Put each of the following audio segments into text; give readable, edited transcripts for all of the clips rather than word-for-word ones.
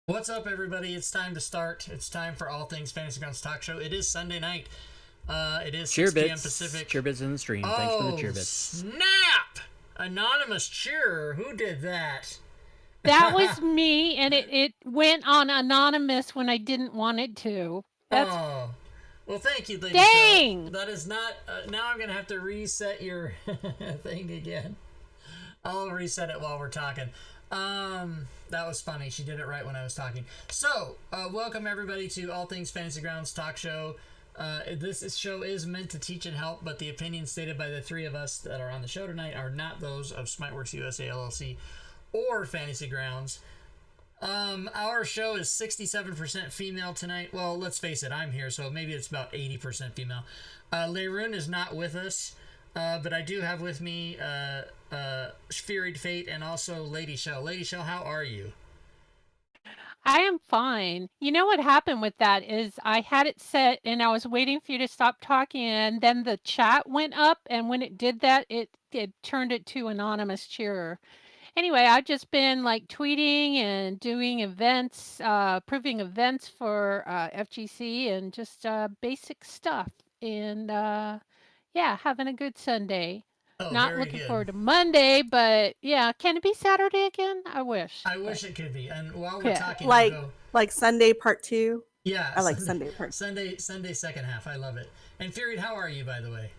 What's up, everybody? It's time to start. It's time for All Things Fantasy Grounds Talk Show. It is Sunday night. It is 6 p.m. Pacific. Cheerbits in the stream. Thanks for the cheerbits. Snap! Anonymous cheerer. Who did that? That was me, and it went on anonymous when I didn't want it to. Oh. Well, thank you, lady. Dang! That is not... now I'm going to have to reset your thing again. I'll reset it while we're talking. That was funny. She did it right when I was talking. So, welcome everybody to All Things Fantasy Grounds Talk Show. This show is meant to teach and help, but the opinions stated by the three of us that are on the show tonight are not those of Smiteworks USA LLC or Fantasy Grounds. Our show is 67% female tonight. Well, let's face it, I'm here, so maybe it's about 80% female. Leroon is not with us, but I do have with me Furied Fate and also Lady Shell. Lady Shell, how are you? I am fine. You know what happened with that is I had it set and I was waiting for you to stop talking, and then the chat went up, and when it did that, it turned it to anonymous cheerer. Anyway, I've just been like tweeting and doing events, proving events for FGC and just basic stuff. And yeah, having a good Sunday. Oh, Not very looking good. forward to Monday, but yeah, can it be Saturday again? I wish. I wish it could be. And while we're Yeah. talking, Like Sunday part 2. yeah, I like Sunday part. Sunday second half. I love it. And Furied, how are you, by the way?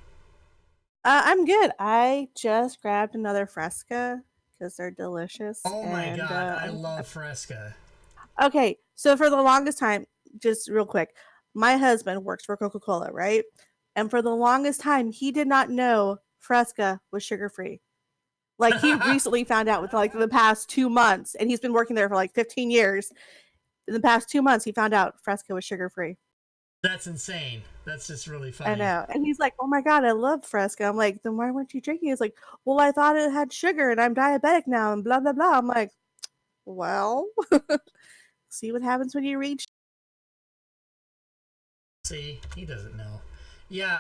I'm good. I just grabbed another Fresca because they're delicious. Oh my god, I love Fresca. Okay, so for the longest time, just real quick, my husband works for Coca-Cola, right? And for the longest time, he did not know Fresca was sugar-free. Like, he recently found out with like the past 2 months, and he's been working there for like 15 years. In the past 2 months, he found out Fresca was sugar-free. That's insane. That's just really funny. I know. And he's like, oh my God, I love Fresca. I'm like, then why weren't you drinking? He's like, well, I thought it had sugar and I'm diabetic now and blah, blah, blah. I'm like, well, see what happens when you reach. See, he doesn't know. Yeah,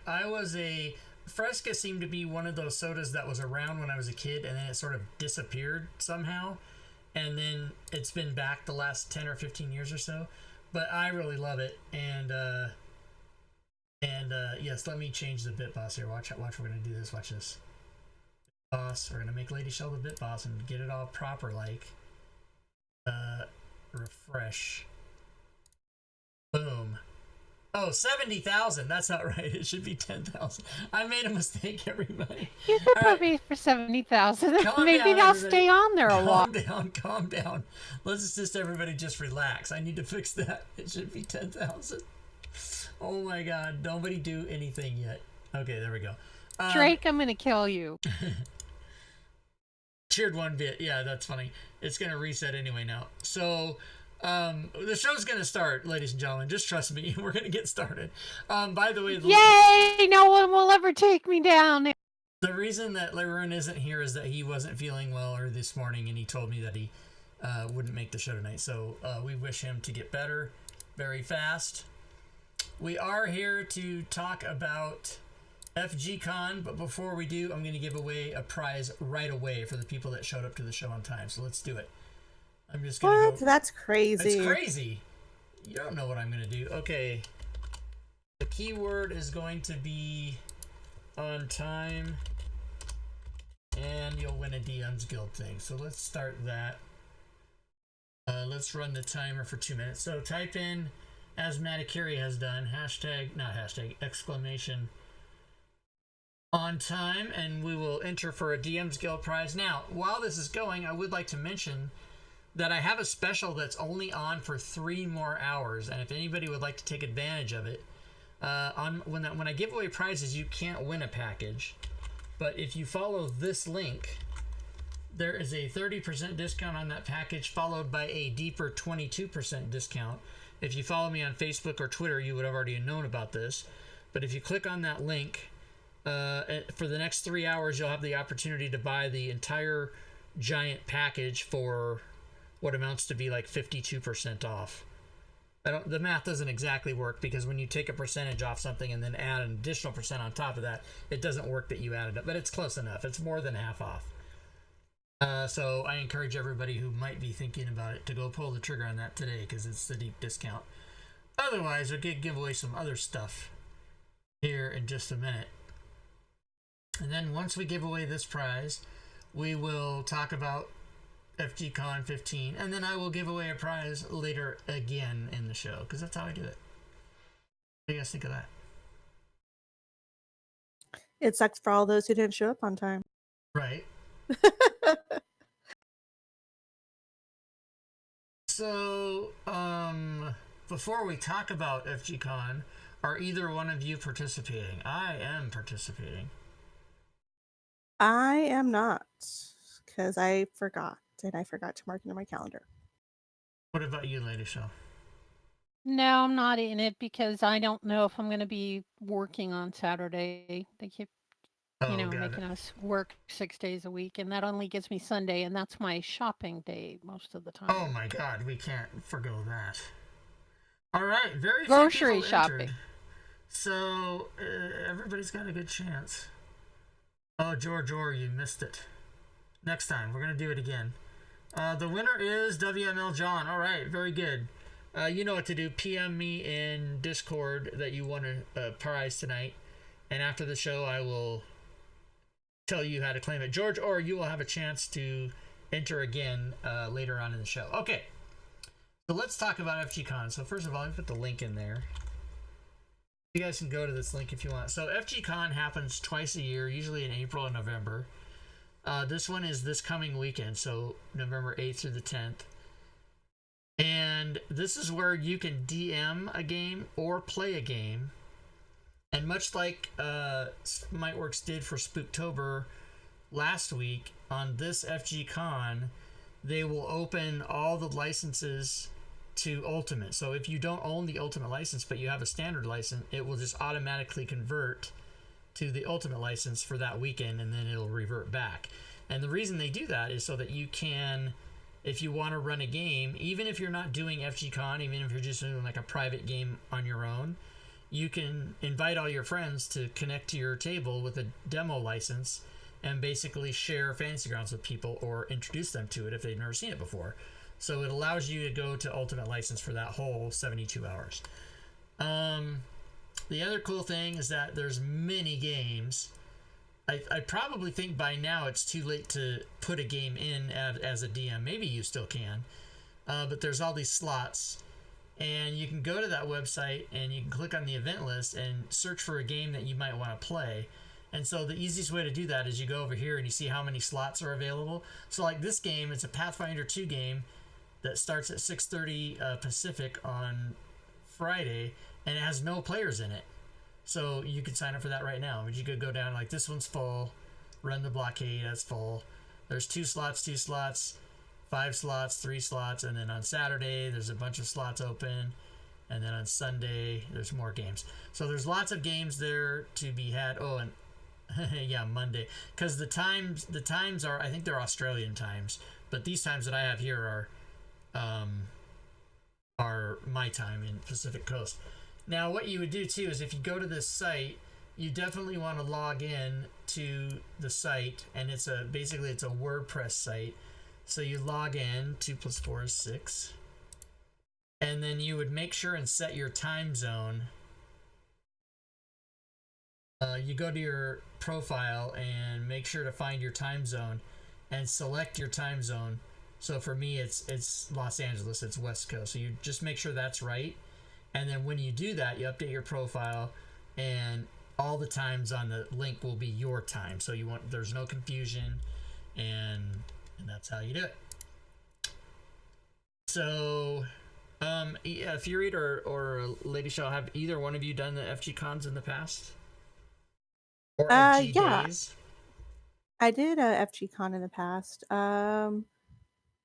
I was a... Fresca seemed to be one of those sodas that was around when I was a kid, and then it sort of disappeared somehow. And then it's been back the last 10 or 15 years or so. But I really love it, and yes, let me change the bit boss here. Watch, we're gonna do this. Watch this. Boss, we're gonna make Lady Shell the bit boss and get it all proper, like. Refresh. Boom. Oh, 70,000. That's not right. It should be 10,000. I made a mistake, everybody. You could put me for 70,000. Maybe down, I'll everybody. stay on there a while. Calm down. Let's just everybody just relax. I need to fix that. It should be 10,000. Oh my god, nobody do anything yet. Okay, there we go. Drake, I'm going to kill you. Cheered one bit. Yeah, that's funny. It's going to reset anyway now. So, the show's going to start, ladies and gentlemen. Just trust me. We're going to get started. By the way... Yay! No one will ever take me down. The reason that Leroon isn't here is that he wasn't feeling well this morning, and he told me that he wouldn't make the show tonight. So we wish him to get better very fast. We are here to talk about FGCon, but before we do, I'm going to give away a prize right away for the people that showed up to the show on time. So let's do it. I'm just going to What? That's crazy. It's crazy. You don't know what I'm going to do. Okay. The keyword is going to be on time, and you'll win a DM's Guild thing. So let's start that. Let's run the timer for 2 minutes. So type in, as Matakiri has done, exclamation on time, and we will enter for a DM's Guild prize. Now, while this is going, I would like to mention that I have a special that's only on for 3 more hours, and if anybody would like to take advantage of it, when I give away prizes, you can't win a package, but if you follow this link, there is a 30% discount on that package, followed by a deeper 22% discount. If you follow me on Facebook or Twitter, you would have already known about this, but if you click on that link, for the next 3 hours, you'll have the opportunity to buy the entire giant package for what amounts to be like 52% off. The math doesn't exactly work, because when you take a percentage off something and then add an additional percent on top of that, it doesn't work that you added it, but it's close enough. It's more than half off. So I encourage everybody who might be thinking about it to go pull the trigger on that today because it's the deep discount. Otherwise, we'll give away some other stuff here in just a minute. And then once we give away this prize, we will talk about FGCon 15, and then I will give away a prize later again in the show because that's how I do it. What do you guys think of that? It sucks for all those who didn't show up on time. Right. So, before we talk about FGCon, are either one of you participating? I am participating. I am not, because I forgot, and I forgot to mark it in my calendar. What about you, Lady Show? No, I'm not in it because I don't know if I'm going to be working on Saturday. They keep, making us work 6 days a week, and that only gives me Sunday, and that's my shopping day most of the time. Oh my God, we can't forgo that. All right, very grocery few shopping. Entered. So everybody's got a good chance. Oh, George Orr, you missed it. Next time, we're gonna do it again. The winner is WML John. All right, very good. You know what to do. PM me in Discord that you won a prize tonight, and after the show, I will tell you how to claim it. George, or you will have a chance to enter again later on in the show. Okay, so let's talk about FGCon. So first of all, I put the link in there. You guys can go to this link if you want. So FGCon happens twice a year, usually in April and November. This one is this coming weekend, so November 8th through the 10th. And this is where you can DM a game or play a game. And much like Mightworks did for Spooktober last week, on this FGCon, they will open all the licenses to Ultimate. So if you don't own the Ultimate license, but you have a standard license, it will just automatically convert to the Ultimate license for that weekend, and then it'll revert back. And the reason they do that is so that you can, if you want to run a game, even if you're not doing FGCon, even if you're just doing like a private game on your own, you can invite all your friends to connect to your table with a demo license and basically share Fantasy Grounds with people or introduce them to it if they've never seen it before. So it allows you to go to Ultimate license for that whole 72 hours. The other cool thing is that there's many games. I probably think by now it's too late to put a game in as a DM. Maybe you still can. But there's all these slots. And you can go to that website and you can click on the event list and search for a game that you might want to play. And so the easiest way to do that is you go over here and you see how many slots are available. So like this game, it's a Pathfinder 2 game that starts at 6:30 Pacific on Friday, and it has no players in it. So you could sign up for that right now. But you could go down like, this one's full, run the blockade, that's full. There's 2 slots, 5 slots, 3 slots, and then on Saturday there's a bunch of slots open, and then on Sunday there's more games. So there's lots of games there to be had. Oh, and yeah, Monday, because the times are, I think they're Australian times, but these times that I have here are my time in Pacific Coast. Now what you would do too is if you go to this site, you definitely want to log in to the site, and basically it's a WordPress site. So you log in, 2 + 4 is 6. And then you would make sure and set your time zone. You go to your profile and make sure to find your time zone and select your time zone. So for me, it's Los Angeles, it's West Coast. So you just make sure that's right. And then when you do that, you update your profile, and all the times on the link will be your time. So there's no confusion, and that's how you do it. So, Fury or Lady Shaw, have either one of you done the FG cons in the past? Or FG days? I did a FGCon in the past.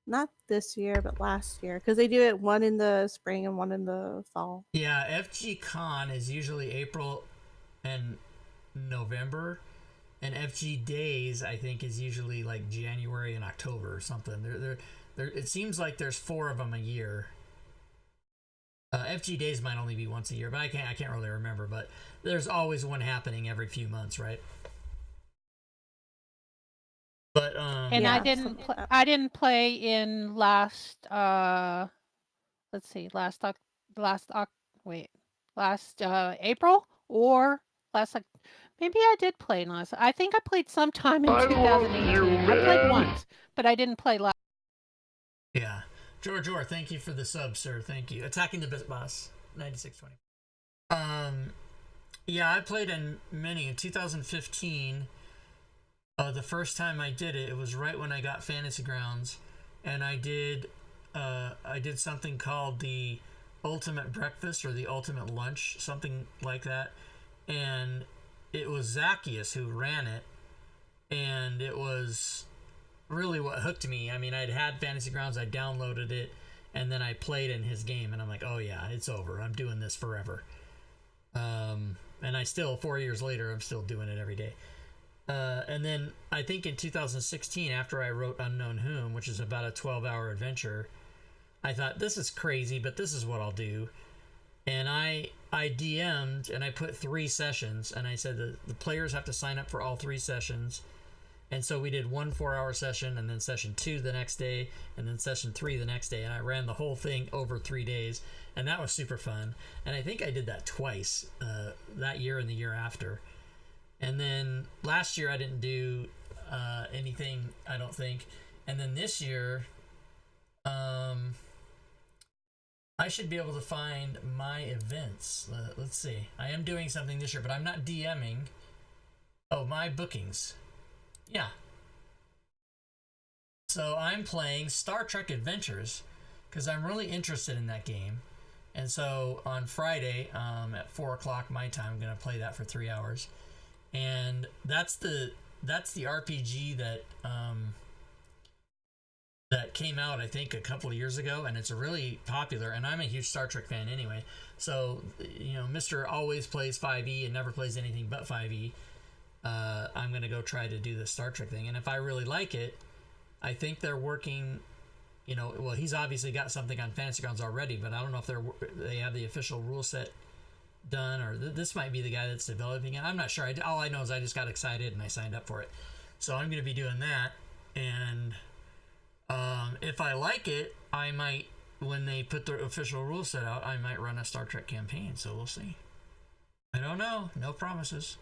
Not this year, but last year, because they do it one in the spring and one in the fall. Yeah, FGCon is usually April and November, and FG days I think is usually like January and October or something. It seems like there's 4 of them a year. FG days might only be once a year, but I can't really remember. But there's always one happening every few months, right? But And Yeah, I didn't something like that. I didn't play in last let's see, last April or last maybe I did play in last. I think I played sometime in 2018. I played once, but I didn't play last. yeah, George Orr, thank you for the sub, sir. Thank you. Attacking the Bit Boss 9620. Yeah, I played in many in 2015. The first time I did it, it was right when I got Fantasy Grounds, and I did something called the Ultimate Breakfast or the Ultimate Lunch, something like that, and it was Zacchaeus who ran it, and it was really what hooked me. I mean, I'd had Fantasy Grounds, I downloaded it, and then I played in his game, and I'm like, oh yeah, it's over. I'm doing this forever. And I still, 4 years later, I'm still doing it every day. And then I think in 2016, after I wrote Unknown Whom, which is about a 12-hour adventure, I thought, this is crazy, but this is what I'll do. And I DM'd and I put 3 sessions, and I said the players have to sign up for all 3 sessions. And so we did 1 4-hour session, and then session 2 the next day, and then session 3 the next day. And I ran the whole thing over 3 days, and that was super fun. And I think I did that twice, that year and the year after. And then last year I didn't do anything, I don't think. And then this year, I should be able to find my events. Let's see. I am doing something this year, but I'm not DMing. Oh, my bookings. Yeah. So I'm playing Star Trek Adventures because I'm really interested in that game. And so on Friday at 4 o'clock my time, I'm going to play that for 3 hours. And that's the RPG that that came out, I think, a couple of years ago, and it's really popular. And I'm a huge Star Trek fan anyway, so Mr. always plays 5e and never plays anything but 5e. I'm gonna go try to do the Star Trek thing, and if I really like it, I think they're working. Well, he's obviously got something on Fantasy Grounds already, but I don't know if they have the official rule set done, or this might be the guy that's developing it. I'm not sure. All I know is I just got excited and I signed up for it. So I'm going to be doing that, and if I like it, I might, when they put the official rule set out, I might run a Star Trek campaign. So we'll see. I don't know. No promises.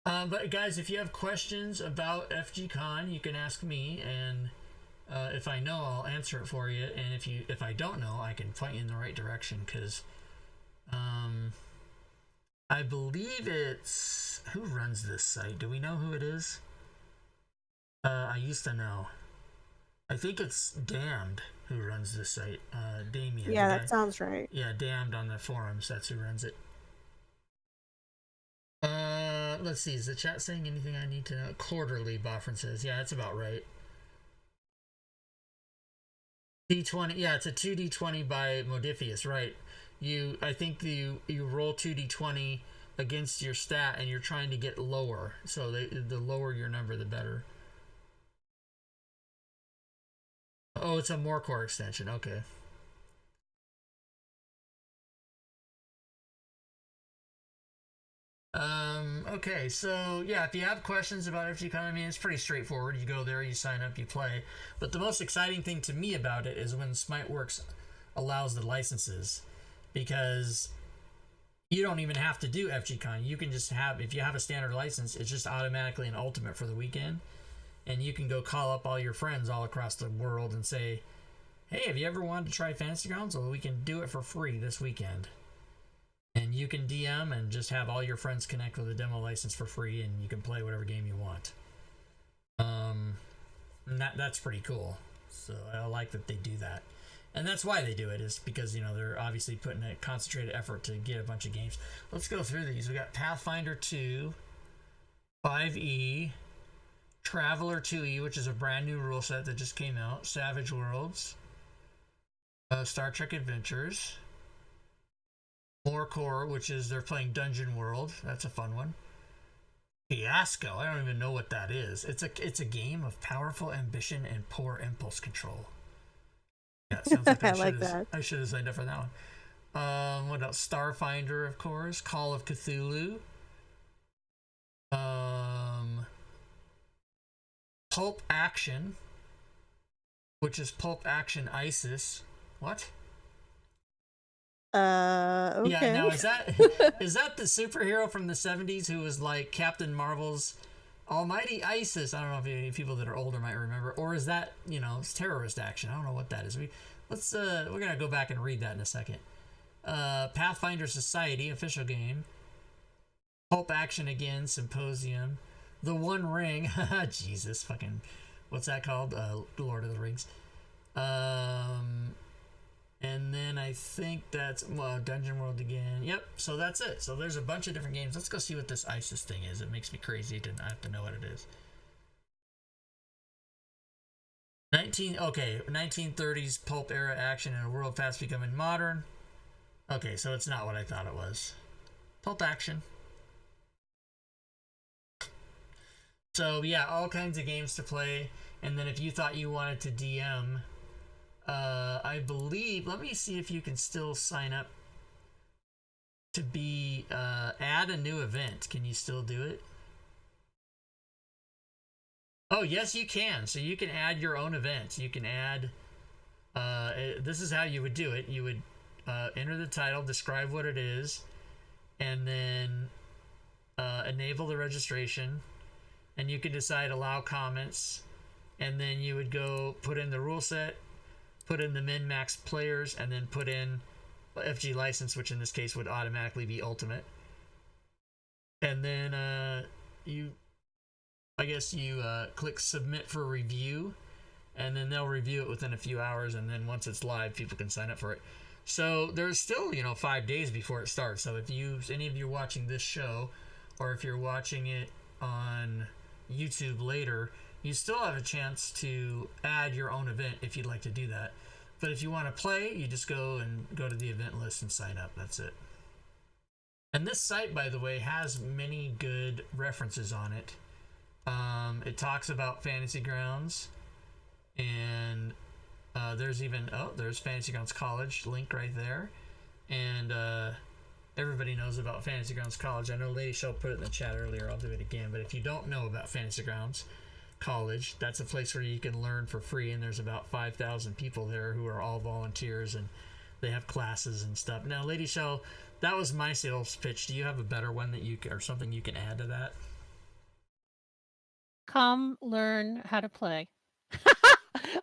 But guys, if you have questions about FGCon, you can ask me, and if I know, I'll answer it for you. And if I don't know, I can point you in the right direction, because I believe it's, who runs this site? Do we know who it is? I used to know. I think it's Damned who runs this site. Damien. Yeah, that sounds right. Yeah, Damned on the forums. That's who runs it. Let's see. Is the chat saying anything I need to know? Quarterly, Boffrin says. Yeah, that's about right. D20. Yeah, it's a 2d20 by Modifius, right? I think you roll 2d20 against your stat, and you're trying to get lower. So the lower your number, the better. Oh, it's a more core extension. Okay. Okay, so yeah, if you have questions about FGCon, I mean, it's pretty straightforward. You go there, you sign up, you play. But the most exciting thing to me about it is when SmiteWorks allows the licenses, because you don't even have to do FGCon. You can just have, if you have a standard license, it's just automatically an ultimate for the weekend. And you can go call up all your friends all across the world and say, hey, have you ever wanted to try Fantasy Grounds? Well, we can do it for free this weekend. And you can DM and just have all your friends connect with a demo license for free, and you can play whatever game you want. That's pretty cool. So I like that they do that. And that's why they do it, is because, they're obviously putting a concentrated effort to get a bunch of games. Let's go through these. We got Pathfinder 2, 5e, Traveler 2e, which is a brand new rule set that just came out, Savage Worlds, Star Trek Adventures, More Core, which is they're playing Dungeon World. That's a fun one. Fiasco. I don't even know what that is. It's a game of powerful ambition and poor impulse control. Yeah, it sounds like I should have signed up for that one. What else? Starfinder, of course. Call of Cthulhu. Pulp Action, which is Pulp Action ISIS. What? Okay. Yeah, now is that the superhero from the 70s who was like Captain Marvel's Almighty ISIS? I don't know if any people that are older might remember, or is that, it's terrorist action? I don't know what that is. We're gonna go back and read that in a second. Pathfinder Society official game. Pulp Action again, Symposium. The One Ring. Jesus, fucking, what's that called? Lord of the Rings. And then I think that's, Dungeon World again. Yep, so that's it. So there's a bunch of different games. Let's go see what this ISIS thing is. It makes me crazy to I have to know what it is. 1930s pulp era action in a world fast becoming modern. Okay, so it's not what I thought it was. Pulp Action. So yeah, all kinds of games to play. And then if you thought you wanted to DM, I believe, let me see if you can still sign up to be, add a new event. Can you still do it? Oh, yes, you can. So you can add your own event. You can add, this is how you would do it. You would enter the title, describe what it is, and then enable the registration. And you can decide allow comments. And then you would go put in the rule set, put in the min-max players, and then put in FG license, which in this case would automatically be ultimate. And then you click submit for review, and then they'll review it within a few hours, and then once it's live, people can sign up for it. So there's still 5 days before it starts. So if any of you watching this show, or if you're watching it on YouTube later, you still have a chance to add your own event if you'd like to do that. But if you want to play, you just go to the event list and sign up. That's it. And this site, by the way, has many good references on it. It talks about Fantasy Grounds, and there's Fantasy Grounds College link right there. And everybody knows about Fantasy Grounds College. I know Lady Shell put it in the chat earlier. I'll do it again. But if you don't know about Fantasy Grounds College, that's a place where you can learn for free, and there's about 5,000 people there who are all volunteers, and they have classes and stuff. Now, Lady Shell, that was my sales pitch. Do you have a better one or something you can add to that? Come learn how to play.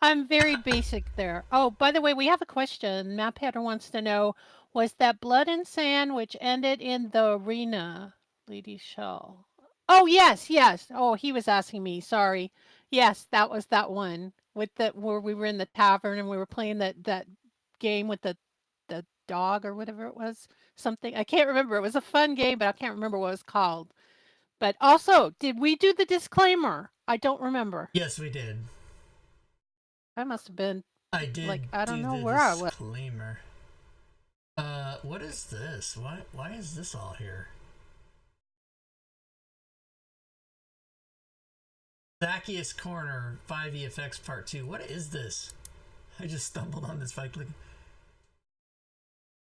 I'm very basic there. Oh, by the way, we have a question. Map Header wants to know, was that Blood and Sand which ended in the arena, Lady Shell? Oh, yes. Oh, he was asking me. Sorry. Yes, that was that one where we were in the tavern and we were playing that game with the dog or whatever it was. Something I can't remember. It was a fun game, but I can't remember what it was called. But also, did we do the disclaimer? I don't remember. Yes, we did. I must have been. I did. I don't know the where I was. Disclaimer. What is this? Why is this all here? Zacchaeus Corner 5 EFX Part 2. What is this? I just stumbled on this by clicking.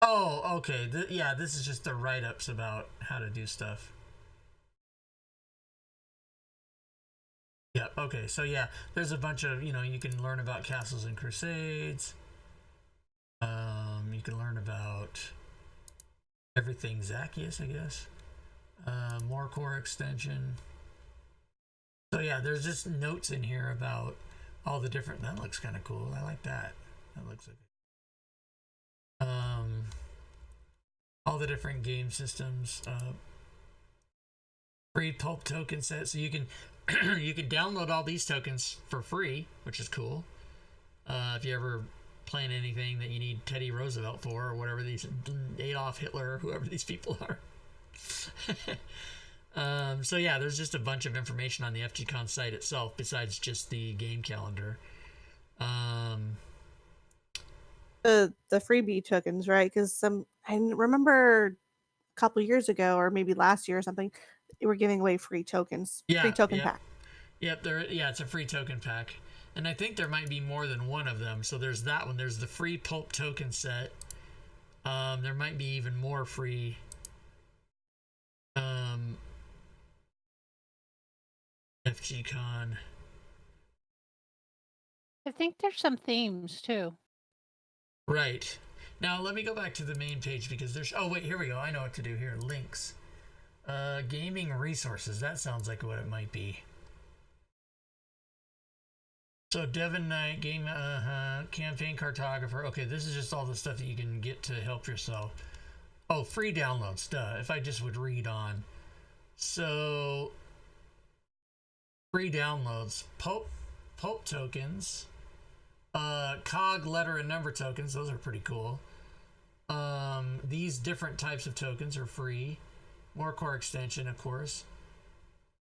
Oh, okay. This is just the write-ups about how to do stuff. Yeah, okay. So yeah, there's a bunch of, you can learn about Castles and Crusades. You can learn about everything Zacchaeus, I guess. More core extension. So yeah, there's just notes in here about all the different. That looks kind of cool. I like that. That looks like. All the different game systems. Free pulp token set, so you can you can download all these tokens for free, which is cool. If you ever plan anything that you need Teddy Roosevelt for, or whatever these Adolf Hitler, or whoever these people are. So yeah, there's just a bunch of information on the FGCon site itself besides just the game calendar. The freebie tokens, right? Because I remember a couple years ago, or maybe last year or something, they were giving away free tokens. Yeah, free token pack. Yep, it's a free token pack. And I think there might be more than one of them. So there's that one. There's the free pulp token set. There might be even more free. FGCon. I think there's some themes too. Right. Now let me go back to the main page because there's. Oh wait, here we go. I know what to do here. Links. Gaming resources. That sounds like what it might be. So Devon Knight, game, campaign cartographer. Okay, this is just all the stuff that you can get to help yourself. Oh, free downloads. Duh. If I just would read on. So free downloads. Pulp tokens. Cog letter and number tokens. Those are pretty cool. These different types of tokens are free. More core extension, of course.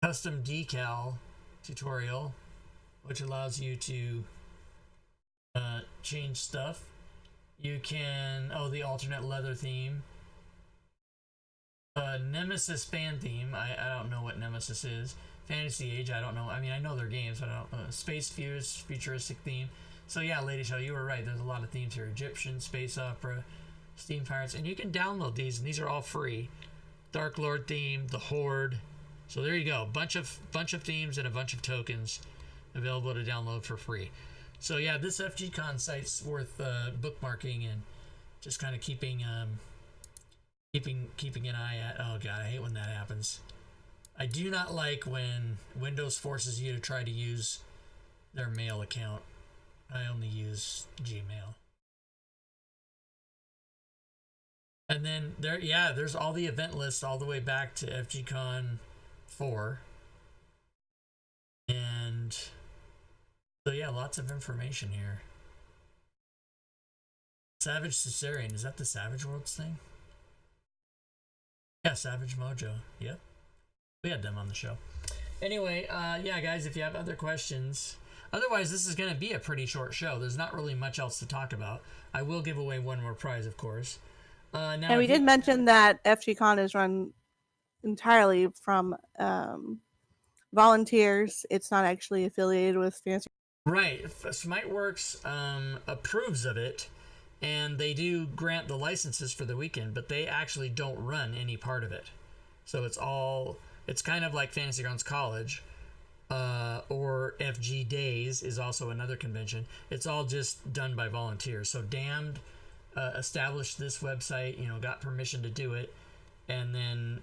Custom decal tutorial, which allows you to change stuff. You can, the alternate leather theme. Nemesis fan theme. I don't know what Nemesis is. Fantasy Age, I don't know. I mean, I know their games, but I don't. Space Fuse, futuristic theme. So yeah, Lady Show, you were right. There's a lot of themes here. Egyptian, space opera, Steam Pirates, and you can download these, and these are all free. Dark Lord theme, the Horde. So there you go. Bunch of themes and a bunch of tokens available to download for free. So yeah, this FGCon site's worth bookmarking and just kind of keeping an eye at. Oh god, I hate when that happens. I do not like when Windows forces you to try to use their mail account. I only use Gmail. And then there's all the event lists all the way back to FGCon 4. And so yeah, lots of information here. Savage Caesarean, is that the Savage Worlds thing? Yeah, Savage Mojo. Yep. We had them on the show. Anyway, yeah, guys, if you have other questions. Otherwise, this is going to be a pretty short show. There's not really much else to talk about. I will give away one more prize, of course. Now, and we did mention that FGCon is run entirely from volunteers. It's not actually affiliated with Fancy. Right. Smiteworks approves of it, and they do grant the licenses for the weekend, but they actually don't run any part of it. So it's kind of like Fantasy Grounds College, or FG Days is also another convention. It's all just done by volunteers. So Damned established this website, got permission to do it, and then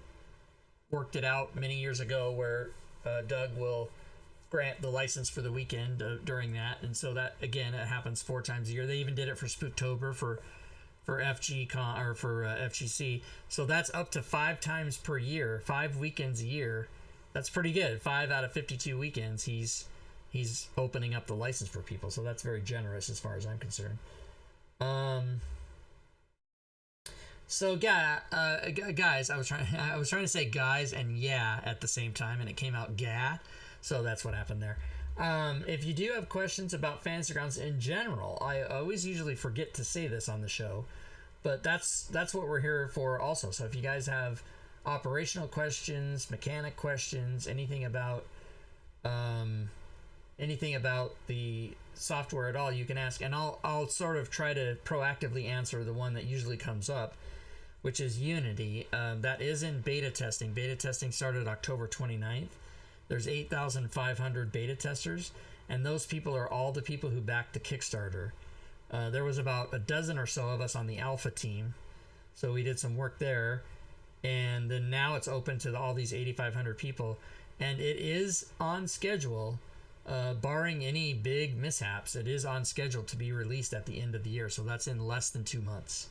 worked it out many years ago where Doug will grant the license for the weekend during that. And so that, again, it happens 4 times a year. They even did it for Spooktober for FGCon or for FGC. So that's up to 5 times per year, 5 weekends a year. That's pretty good. 5 out of 52 weekends he's opening up the license for people. So that's very generous as far as I'm concerned. So yeah, guys, I was trying to say guys and yeah at the same time, and it came out ga. So that's what happened there. If you do have questions about Fantasy Grounds in general, I always usually forget to say this on the show, but that's what we're here for also. So if you guys have operational questions, mechanic questions, anything about the software at all, you can ask, and I'll sort of try to proactively answer the one that usually comes up, which is Unity. That is in beta testing. Beta testing started October 29th. There's 8,500 beta testers, and those people are all the people who backed the Kickstarter. There was about a dozen or so of us on the alpha team, so we did some work there, and then now it's open to all these 8,500 people, and it is on schedule, barring any big mishaps. It is on schedule to be released at the end of the year, so that's in less than 2 months.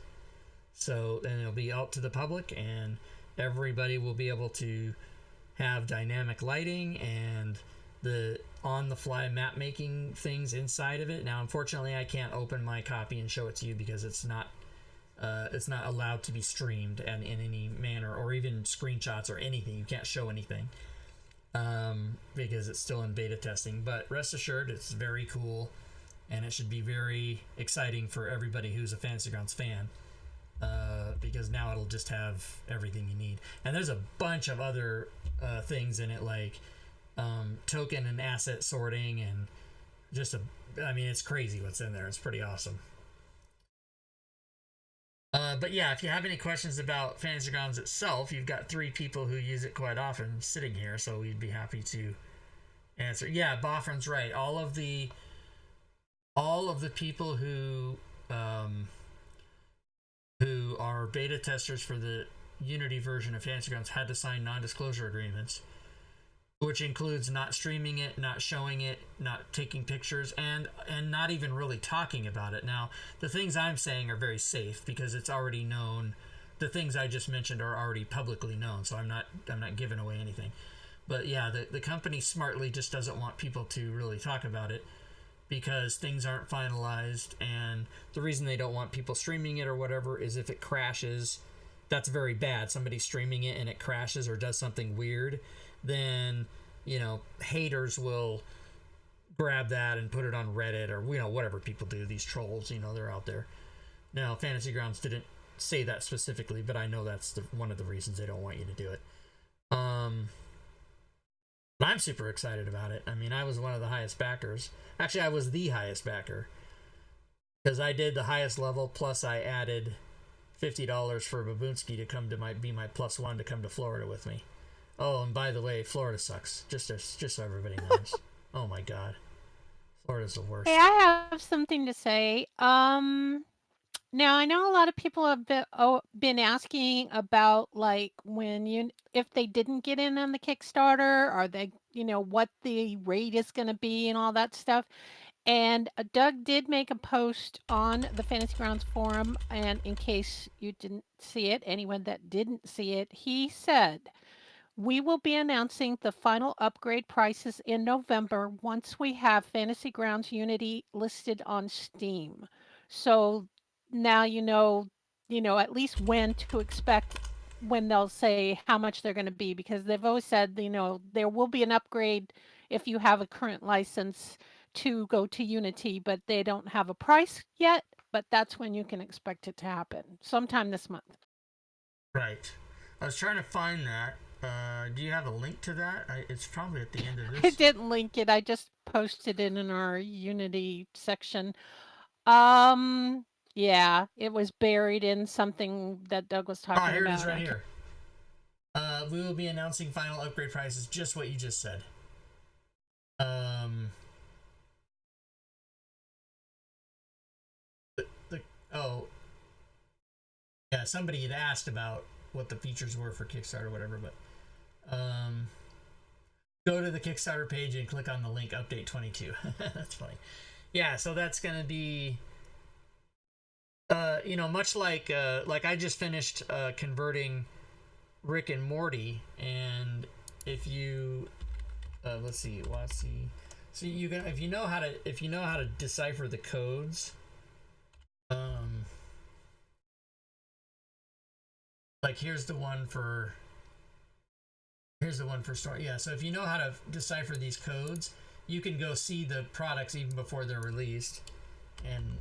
So then it'll be out to the public, and everybody will be able to have dynamic lighting and the on-the-fly map making things inside of it. Now, unfortunately, I can't open my copy and show it to you because it's not allowed to be streamed in any manner, or even screenshots or anything. You can't show anything because it's still in beta testing. But rest assured, it's very cool, and it should be very exciting for everybody who's a Fantasy Grounds fan. Because now it'll just have everything you need, and there's a bunch of other things in it, like token and asset sorting, and it's crazy what's in there. It's pretty awesome. But yeah, if you have any questions about Fantasy Grounds itself, you've got 3 people who use it quite often sitting here, so we'd be happy to answer. Yeah, Boffrin's right. All of the all of the people who are beta testers for the Unity version of Fantasy Grounds had to sign non-disclosure agreements, which includes not streaming it, not showing it, not taking pictures, and not even really talking about it. Now, the things I'm saying are very safe because it's already known. The things I just mentioned are already publicly known, so I'm not giving away anything. But yeah, the company smartly just doesn't want people to really talk about it because things aren't finalized, and the reason they don't want people streaming it or whatever is if it crashes, that's very bad. Somebody streaming it and it crashes or does something weird, then, you know, haters will grab that and put it on Reddit or, you know, whatever people do. These trolls, you know, they're out there. Now, Fantasy Grounds didn't say that specifically, but I know that's one of the reasons they don't want you to do it. But I'm super excited about it. I mean, I was one of the highest backers. Actually, I was the highest backer because I did the highest level, plus I added $50 for Babunski to come to be my +1 to come to Florida with me. Oh, and by the way, Florida sucks. Just so everybody knows. Oh my God, Florida's the worst. Hey, I have something to say. Now I know a lot of people have been asking about like if they didn't get in on the Kickstarter, are they, you know, what the rate is going to be and all that stuff. And Doug did make a post on the Fantasy Grounds forum, and in case you didn't see it, anyone that didn't see it, he said, we will be announcing the final upgrade prices in November once we have Fantasy Grounds Unity listed on Steam. So now you know at least when to expect when they'll say how much they're going to be, because they've always said, you know, there will be an upgrade if you have a current license to go to Unity, but they don't have a price yet, but that's when you can expect it to happen, sometime this month. Right. I was trying to find that. Do you have a link to that? It's probably at the end of I this. didn't link it. I just posted it in our Unity section. Yeah, it was buried in something that Doug was talking about. Oh, here it is right here. We will be announcing final upgrade prices, just what you just said. Yeah, somebody had asked about what the features were for Kickstarter or whatever, but go to the Kickstarter page and click on the link update 22. That's funny. Yeah, so that's gonna be you know, much like I just finished converting Rick and Morty, and if you let's see, so you can, if you know how to decipher the codes, like here's the one for story. Yeah, so if you know how to decipher these codes, you can go see the products even before they're released. And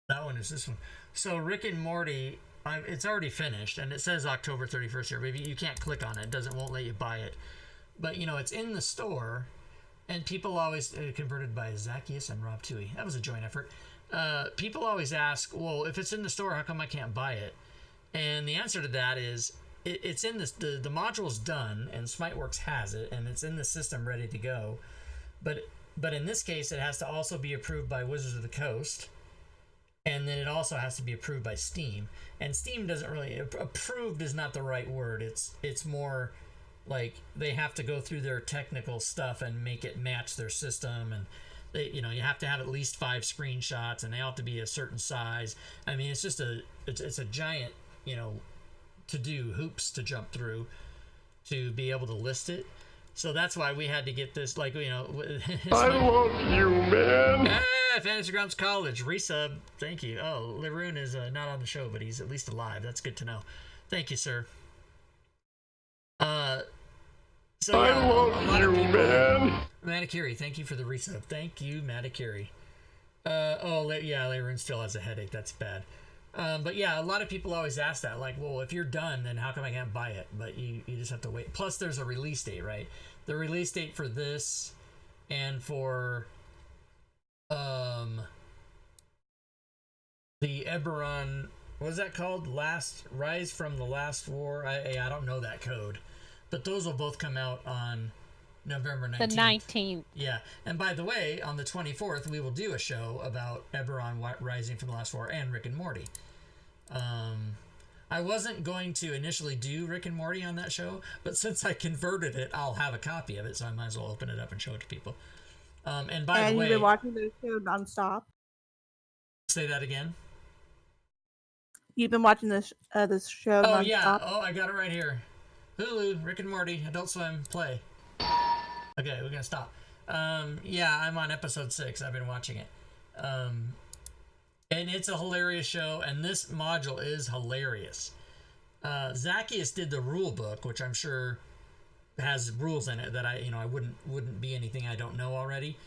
that one is this one. So Rick and Morty, it's already finished, and it says October 31st here. Maybe you can't click on it; won't let you buy it. But you know, it's in the store, and people always converted by Zacchaeus and Rob Toohey. That was a joint effort. People always ask, well, if it's in the store, how come I can't buy it? And the answer to that is, it's in this. The module's done, and Smiteworks has it, and it's in the system ready to go. But in this case, it has to also be approved by Wizards of the Coast. And then it also has to be approved by Steam. And Steam doesn't really... Approved is not the right word. It's more like they have to go through their technical stuff and make it match their system. And, they, you know, you have to have at least 5 screenshots, and they have to be a certain size. I mean, it's just it's a giant, you know, to-do hoops to jump through to be able to list it. So that's why we had to get this, like, you know... I love you, man! Fantasy Grounds College, resub. Thank you. Oh, Leroon is not on the show, but he's at least alive. That's good to know. Thank you, sir. So yeah, I love you, man. Matakiri, thank you for the resub. Thank you, Matakiri. Yeah, Leroon still has a headache. That's bad. But yeah, a lot of people always ask that, like, well, if you're done, then how come I can't buy it? But you just have to wait. Plus, there's a release date, right? The release date for this and for the Eberron, what is that called? Rise from the Last War? I don't know that code. But those will both come out on November 19th. The 19th. Yeah. And by the way, on the 24th, we will do a show about Eberron Rising from the Last War and Rick and Morty. I wasn't going to initially do Rick and Morty on that show, but since I converted it, I'll have a copy of it, so I might as well open it up and show it to people. And by the way... you've been watching the show nonstop? Say that again? You've been watching this show nonstop? Oh, yeah. Oh, I got it right here. Hulu, Rick and Morty, Adult Swim, play. Okay, we're going to stop. Yeah, I'm on episode 6. I've been watching it. And it's a hilarious show, and this module is hilarious. Zacchaeus did the rule book, which I'm sure has rules in it that I wouldn't be anything I don't know already.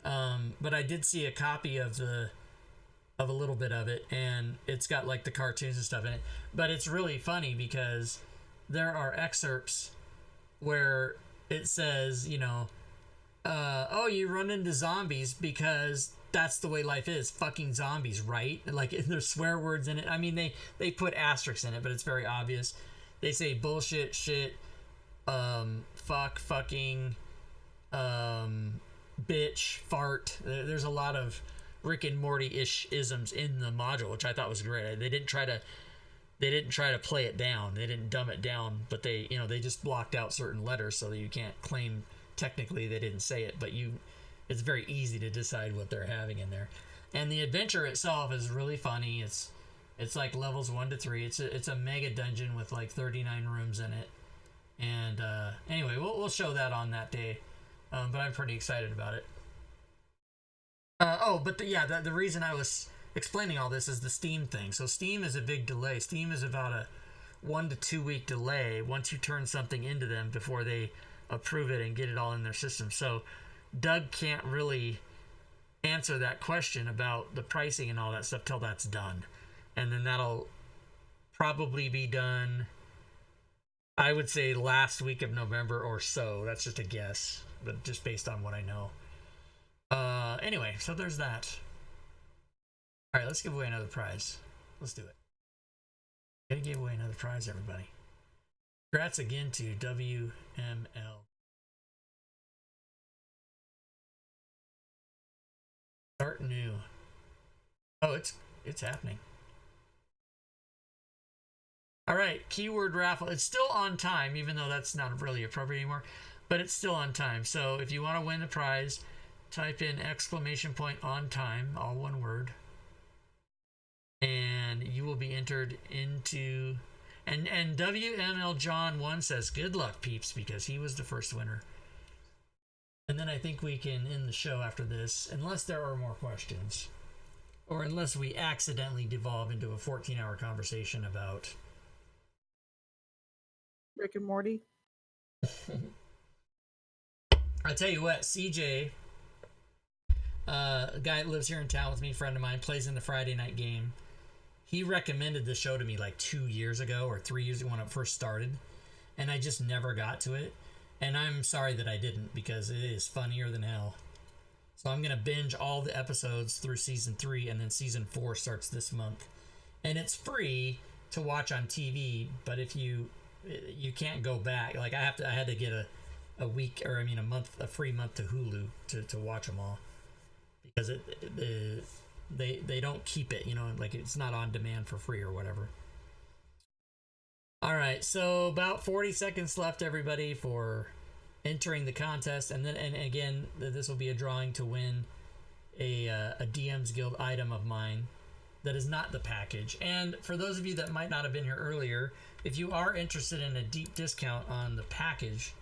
But I did see a copy of a little bit of it, and it's got like the cartoons and stuff in it. But it's really funny because there are excerpts where it says, oh, you run into zombies because that's the way life is. Fucking zombies, right? Like, there's swear words in it. I mean, they put asterisks in it, but it's very obvious. They say bullshit, shit, fuck, fucking, bitch, fart. There's a lot of Rick and Morty-ish isms in the module, which I thought was great. They didn't try to play it down. They didn't dumb it down, but they just blocked out certain letters so that you can't claim technically they didn't say it, but it's very easy to decide what they're having in there. And the adventure itself is really funny. It's like levels 1 to 3. It's a mega dungeon with like 39 rooms in it. And anyway, we'll show that on that day. But I'm pretty excited about it. The reason I was explaining all this is the Steam thing. So Steam is a big delay. Steam is about a 1 to 2 week delay once you turn something into them before they approve it and get it all in their system. So Doug can't really answer that question about the pricing and all that stuff till that's done. And then that'll probably be done, I would say, last week of November or so. That's just a guess, but just based on what I know. Anyway, so there's that. All right, let's give away another prize. Let's do it. Gotta give away another prize, everybody. Congrats again to WML. Start new. Oh, it's happening. All right, keyword raffle. It's still on time, even though that's not really appropriate anymore, but it's still on time. So if you want to win the prize, type in !on time, all one word, and you will be entered into. And WML John 1 says, good luck, peeps, because he was the first winner. And then I think we can end the show after this, unless there are more questions. Or unless we accidentally devolve into a 14-hour conversation about Rick and Morty. I tell you what, CJ, a guy that lives here in town with me, friend of mine, plays in the Friday night game. He recommended the show to me like 2 years ago or 3 years ago when it first started, and I just never got to it. And I'm sorry that I didn't, because it is funnier than hell. So I'm going to binge all the episodes through season 3, and then season 4 starts this month. And it's free to watch on TV, but if you can't go back. Like I had to get a free month to Hulu to watch them all, because they don't keep it, like it's not on demand for free or whatever. All right, so about 40 seconds left, everybody, for entering the contest, and again, this will be a drawing to win a DM's Guild item of mine that is not the package. And for those of you that might not have been here earlier, if you are interested in a deep discount on the package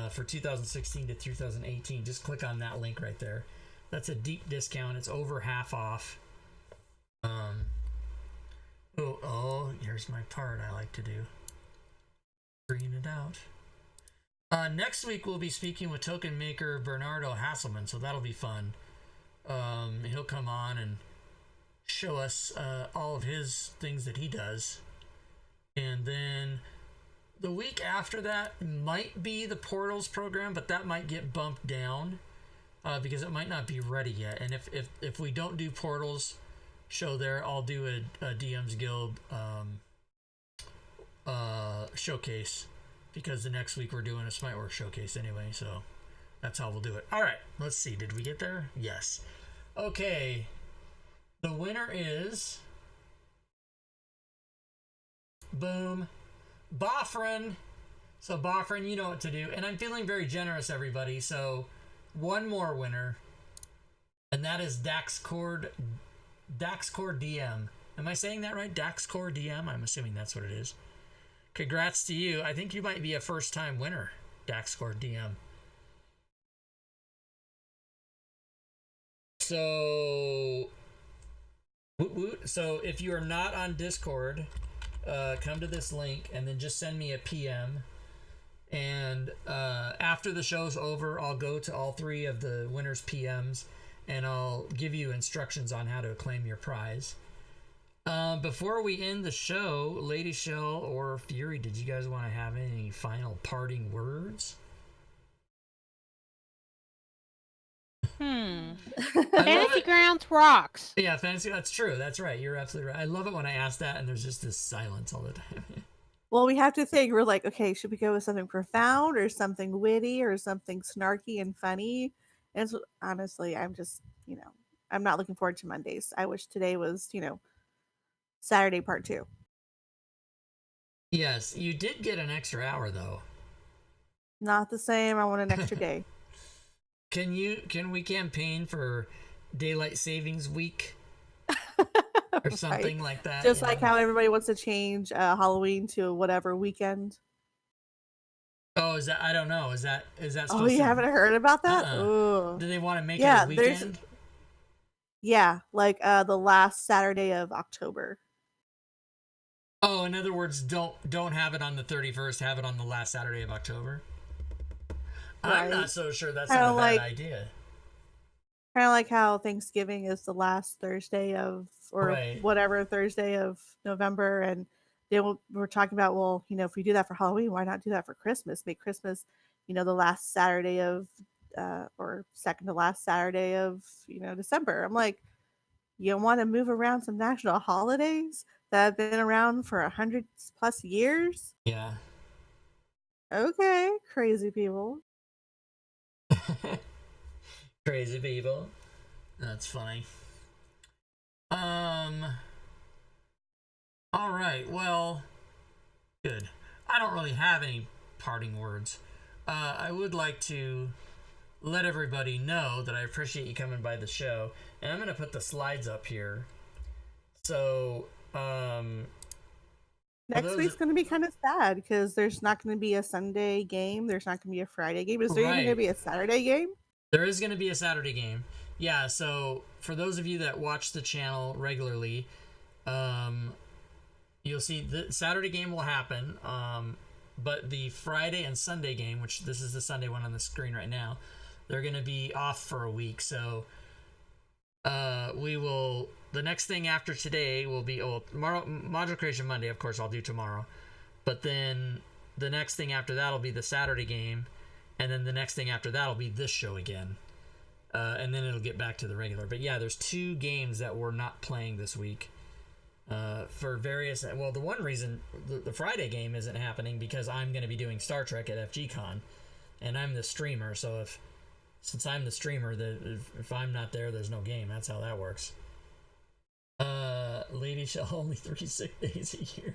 for 2016 to 2018, just click on that link right there. That's a deep discount. It's over half off. Here's my part I like to do. Green it out. Next week we'll be speaking with token maker Bernardo Hasselman, so that'll be fun. He'll come on and show us all of his things that he does. And then the week after that might be the Portals program, but that might get bumped down because it might not be ready yet. And if we don't do Portals show there, I'll do a DM's Guild showcase, because the next week we're doing a Smiteworks showcase anyway. So That's how we'll do it. All right, let's see. Did we get there? Yes. Okay. The winner is... Boom. Boffrin. So, Boffrin, you know what to do. And I'm feeling very generous, everybody. So, one more winner. And that is Daxcord DM. Am I saying that right? Daxcord DM? I'm assuming that's what it is. Congrats to you. I think you might be a first-time winner, Daxcord DM. So, so if you are not on Discord, come to this link and then just send me a PM. And after the show's over, I'll go to all three of the winners' PMs and I'll give you instructions on how to claim your prize. Before we end the show, Lady Shell or Fury, did you guys want to have any final parting words? Fantasy Grounds rocks. Yeah, fantasy. That's true. That's right. You're absolutely right. I love it when I ask that and there's just this silence all the time. Well, we have to think. We're like, okay, should we go with something profound or something witty or something snarky and funny? And so, honestly, I'm just, I'm not looking forward to Mondays. I wish today was, Saturday part 2. Yes, you did get an extra hour though. Not the same. I want an extra day. Can we campaign for daylight savings week or something like that? Just like how everybody wants to change Halloween to whatever weekend. Oh, is that? I don't know. Is that? Oh, you haven't heard about that? Do they want to make it a weekend? Yeah, like the last Saturday of October. Oh, in other words, don't have it on the 31st. Have it on the last Saturday of October. Right. I'm not so sure that's not a bad idea. Kind of like how Thanksgiving is the last Thursday of, or whatever Thursday of November, and we're talking about, well, if we do that for Halloween, why not do that for Christmas? Make Christmas, the last Saturday of, or second to last Saturday of, December. I'm like, you want to move around some national holidays that have been around for 100+ years? Yeah. Okay, crazy people. Crazy people. That's funny. All right. Well, good. I don't really have any parting words. I would like to let everybody know that I appreciate you coming by the show, and I'm going to put the slides up here. So, next week's going to be kind of sad because there's not going to be a Sunday game. There's not going to be a Friday game. Is there even going to be a Saturday game? There is going to be a Saturday game. Yeah, so for those of you that watch the channel regularly, you'll see the Saturday game will happen, but the Friday and Sunday game, which this is the Sunday one on the screen right now, they're going to be off for a week. So the next thing after today will be, tomorrow, Module Creation Monday, of course, I'll do tomorrow. But then the next thing after that will be the Saturday game. And then the next thing after that will be this show again. And then it'll get back to the regular. But yeah, there's 2 games that we're not playing this week. For various... Well, the one reason the Friday game isn't happening because I'm going to be doing Star Trek at FGCon. And I'm the streamer, so since I'm the streamer, if I'm not there, there's no game. That's how that works. Lady Shell, only 3 sick days a year.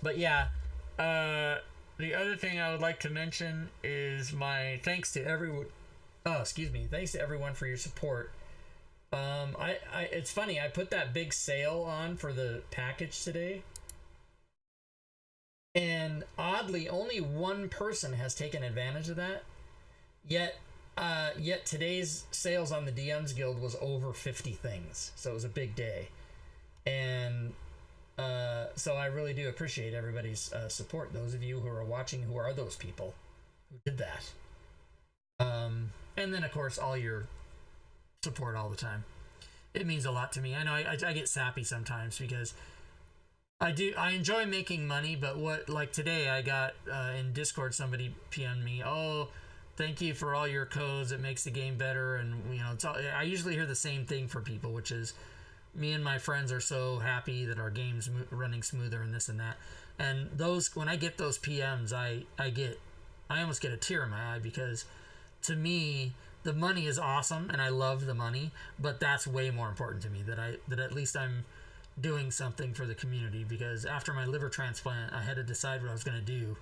But yeah... the other thing I would like to mention is my thanks to everyone. Thanks to everyone for your support. It's funny. I put that big sale on for the package today, and oddly, only one person has taken advantage of that. Yet today's sales on the DMs Guild was over 50 things, so it was a big day, and. So I really do appreciate everybody's support. Those of you who are watching, who are those people who did that? And then, of course, all your support all the time. It means a lot to me. I know I get sappy sometimes because I enjoy making money, but like today I got in Discord, somebody PM'd me, oh, thank you for all your codes. It makes the game better. And, I usually hear the same thing from people, which is, me and my friends are so happy that our game's running smoother and this and that. And when I get those PMs, I get I almost get a tear in my eye, because to me, the money is awesome and I love the money, but that's way more important to me, that at least I'm doing something for the community. Because after my liver transplant, I had to decide what I was going to do,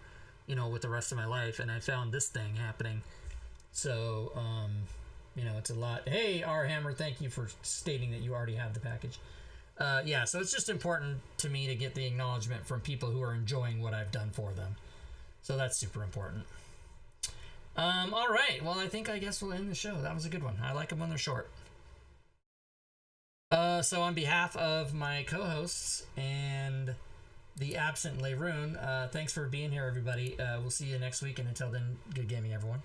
with the rest of my life, and I found this thing happening. So, it's a lot. Hey, R Hammer, thank you for stating that you already have the package. So it's just important to me to get the acknowledgement from people who are enjoying what I've done for them. So that's super important. All right. Well, I guess we'll end the show. That was a good one. I like them when they're short. So on behalf of my co-hosts and the absent Leroon, thanks for being here, everybody. We'll see you next week, and until then, good gaming, everyone.